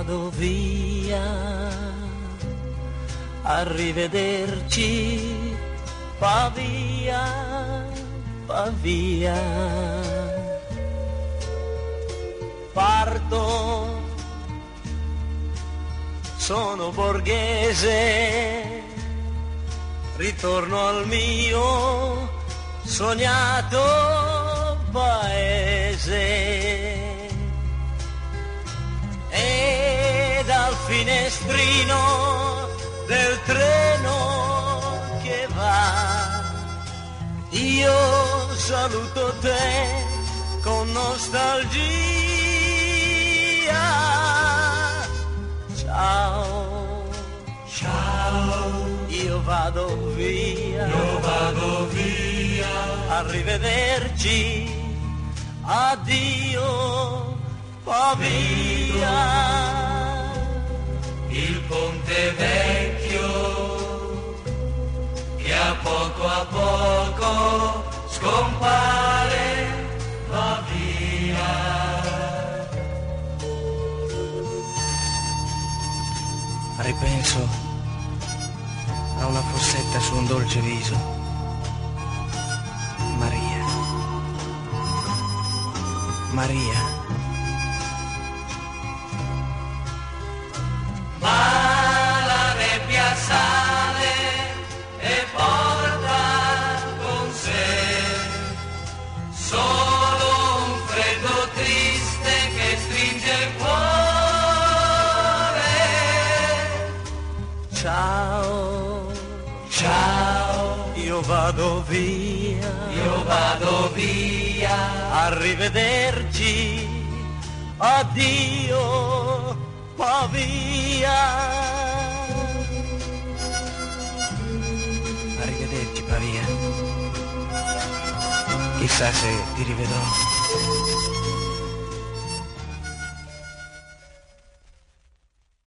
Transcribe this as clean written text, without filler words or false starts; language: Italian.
vado via, arrivederci, Pavia, Pavia. Parto, sono borghese, ritorno al mio sognato paese. E dal finestrino del treno che va, io saluto te con nostalgia. Ciao, ciao, io vado via, arrivederci, addio, Pavia. Il ponte vecchio che a poco scompare, va via. Ripenso a una fossetta su un dolce viso, Maria, Maria. Ma la nebbia sale e porta con sé solo un freddo triste che stringe il cuore. Ciao, Ciao, io vado via, arrivederci, addio, Pavia. Arrivederci, Pavia. Chissà se ti rivedrò.